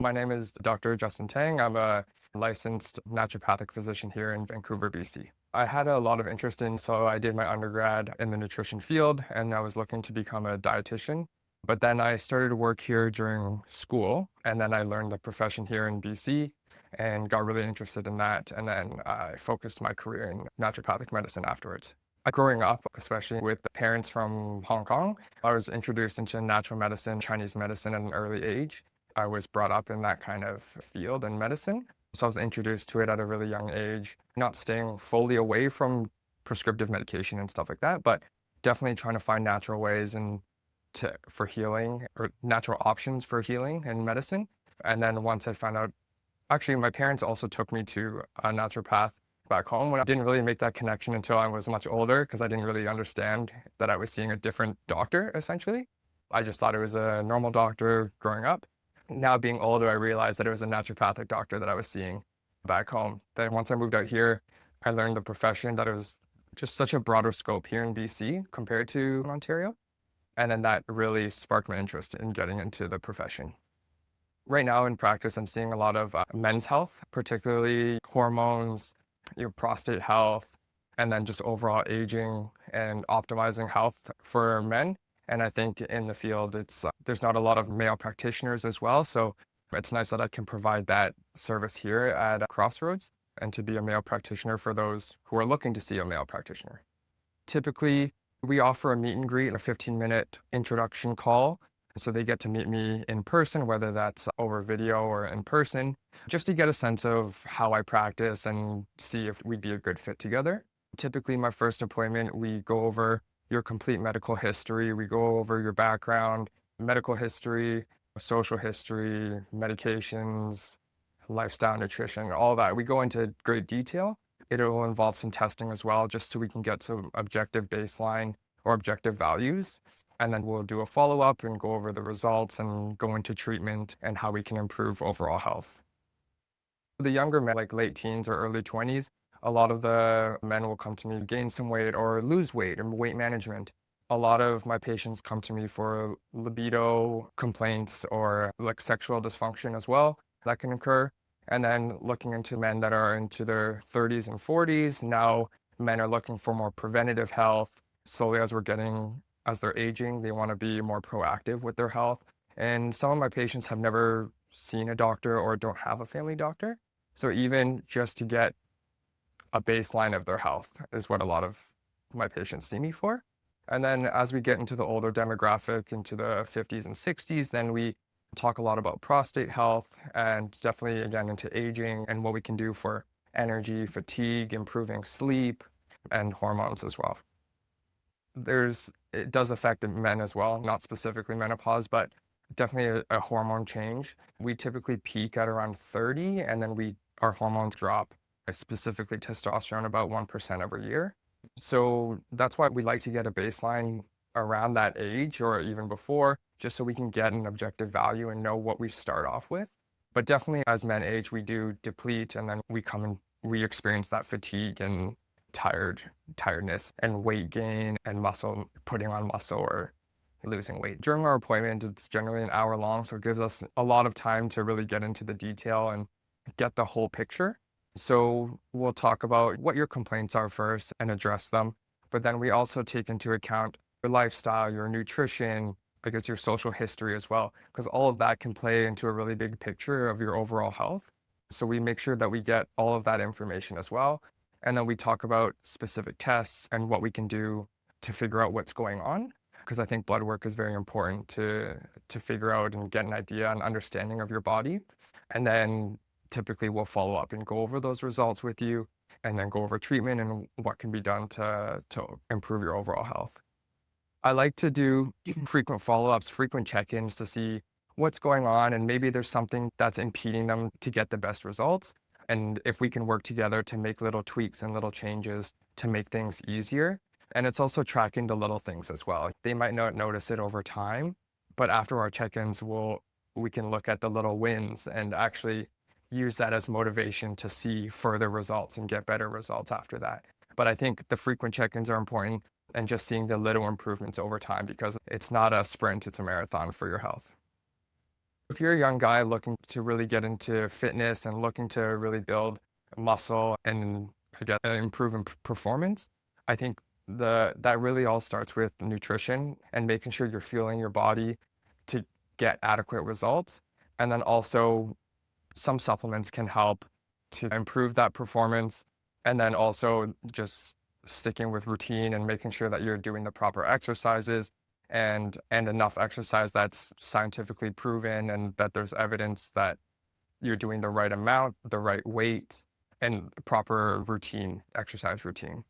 My name is Dr. Justin Tang. I'm a licensed naturopathic physician here in Vancouver, BC. I had a lot of interest in, so I did my undergrad in the nutrition field and I was looking to become a dietitian. But then I started work here during school and then I learned the profession here in BC and got really interested in that. And then I focused my career in naturopathic medicine afterwards. Growing up, especially with parents from Hong Kong, I was introduced into natural medicine, Chinese medicine at an early age. I was brought up in that kind of field in medicine. So I was introduced to it at a really young age, not staying fully away from prescriptive medication and stuff like that, but definitely trying to find natural ways for healing or natural options for healing in medicine. And then once I found out, actually, my parents also took me to a naturopath back home. When I didn't really make that connection until I was much older because I didn't really understand that I was seeing a different doctor, essentially. I just thought it was a normal doctor growing up. Now being older, I realized that it was a naturopathic doctor that I was seeing back home. Then once I moved out here, I learned the profession that it was just such a broader scope here in BC compared to Ontario. And then that really sparked my interest in getting into the profession. Right now in practice, I'm seeing a lot of men's health, particularly hormones, prostate health, and then just overall aging and optimizing health for men. And I think in the field, there's not a lot of male practitioners as well. So it's nice that I can provide that service here at Crossroads and to be a male practitioner for those who are looking to see a male practitioner. Typically, we offer a meet and greet, a 15-minute introduction call. So they get to meet me in person, whether that's over video or in person, just to get a sense of how I practice and see if we'd be a good fit together. Typically, my first appointment, we go over your complete medical history. We go over your background, medical history, social history, medications, lifestyle, nutrition, all that. We go into great detail. It'll involve some testing as well, just so we can get some objective baseline or objective values. And then we'll do a follow-up and go over the results and go into treatment and how we can improve overall health. The younger men, like late teens or early 20s, a lot of the men will come to me to gain some weight or lose weight and weight management. A lot of my patients come to me for libido complaints or like sexual dysfunction as well that can occur. And then looking into men that are into their 30s and 40s, now men are looking for more preventative health. Slowly as they're aging, they want to be more proactive with their health. And some of my patients have never seen a doctor or don't have a family doctor. So even just to get a baseline of their health is what a lot of my patients see me for. And then as we get into the older demographic, into the 50s and 60s, then we talk a lot about prostate health and definitely again into aging and what we can do for energy, fatigue, improving sleep, and hormones as well. It does affect men as well, not specifically menopause, but definitely a hormone change. We typically peak at around 30 and then our hormones drop, specifically testosterone, about 1% every year. So that's why we like to get a baseline around that age or even before, just so we can get an objective value and know what we start off with. But definitely as men age, we do deplete and then we experience that fatigue and tiredness and weight gain and putting on muscle or losing weight. During our appointment, it's generally an hour long, so it gives us a lot of time to really get into the detail and get the whole picture. So we'll talk about what your complaints are first and address them. But then we also take into account your lifestyle, your nutrition, I guess your social history as well, because all of that can play into a really big picture of your overall health. So we make sure that we get all of that information as well. And then we talk about specific tests and what we can do to figure out what's going on. Because I think blood work is very important to figure out and get an idea and understanding of your body. And then typically we'll follow up and go over those results with you and then go over treatment and what can be done to improve your overall health. I like to do frequent follow-ups, frequent check-ins to see what's going on and maybe there's something that's impeding them to get the best results. And if we can work together to make little tweaks and little changes to make things easier. And it's also tracking the little things as well. They might not notice it over time, but after our check-ins, we can look at the little wins and actually use that as motivation to see further results and get better results after that. But I think the frequent check-ins are important and just seeing the little improvements over time because it's not a sprint, it's a marathon for your health. If you're a young guy looking to really get into fitness and looking to really build muscle and I guess, improve in performance, I think that really all starts with nutrition and making sure you're fueling your body to get adequate results. And then also some supplements can help to improve that performance. And then also just sticking with routine and making sure that you're doing the proper exercises and enough exercise that's scientifically proven and that there's evidence that you're doing the right amount, the right weight, and proper routine, exercise routine.